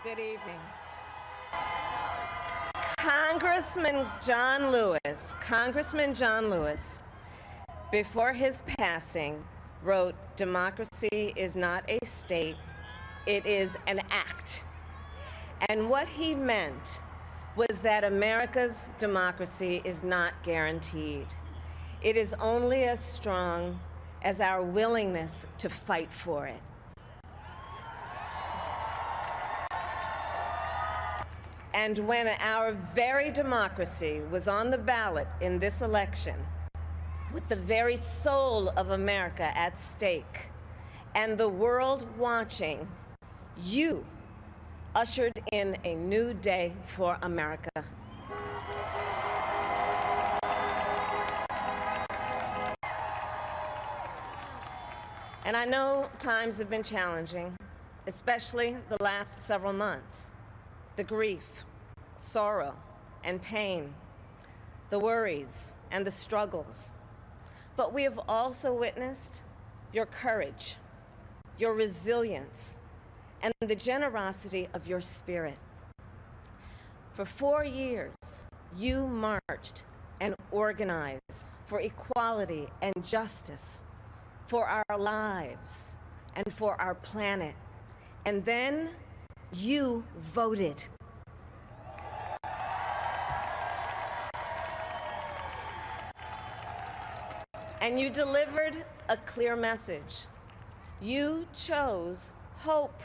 Good evening. Congressman John Lewis, before his passing, wrote, "Democracy is not a state, it is an act." And what he meant was that America's democracy is not guaranteed. It is only as strong as our willingness to fight for it. And when our very democracy was on the ballot in this election, with the very soul of America at stake, and the world watching, you ushered in a new day for America. And I know times have been challenging, especially the last several months. The grief, sorrow, and pain, the worries and the struggles. But we have also witnessed your courage, your resilience, and the generosity of your spirit. For 4 years, you marched and organized for equality and justice, for our lives and for our planet. And then you voted. And you delivered a clear message. You chose hope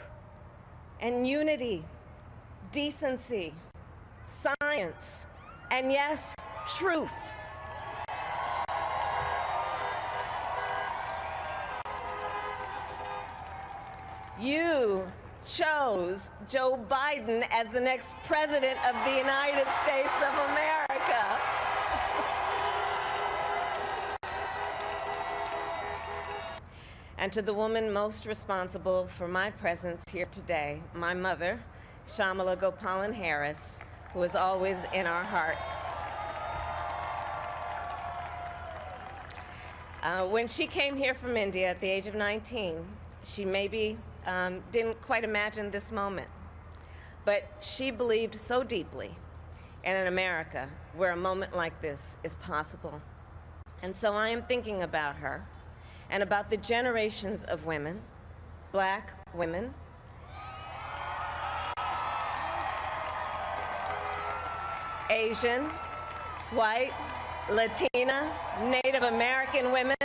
and unity, decency, science, and yes, truth. You chose Joe Biden as the next president of the United States of America. And to the woman most responsible for my presence here today, my mother, Kamala Harris, who is always in our hearts. When she came here from India at the age of 19, she maybe didn't quite imagine this moment, but she believed so deeply in an America where a moment like this is possible. And so I am thinking about her and about the generations of women, Black women, Asian, white, Latina, Native American women,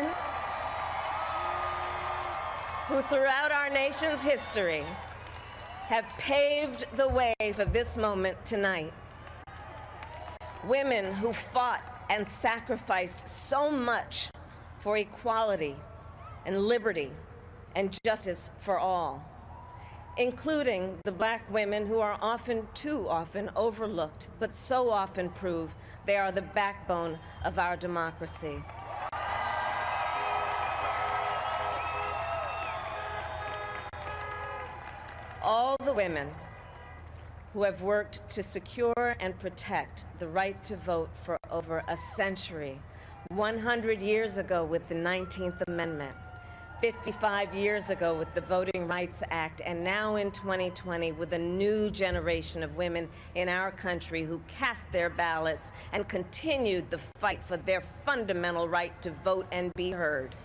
who throughout our nation's history have paved the way for this moment tonight. Women who fought and sacrificed so much for equality and liberty and justice for all, including the Black women who are too often overlooked, but so often prove they are the backbone of our democracy. All the women who have worked to secure and protect the right to vote for over a century, 100 years ago with the 19th Amendment, 55 years ago with the Voting Rights Act, and now in 2020 with a new generation of women in our country who cast their ballots and continued the fight for their fundamental right to vote and be heard.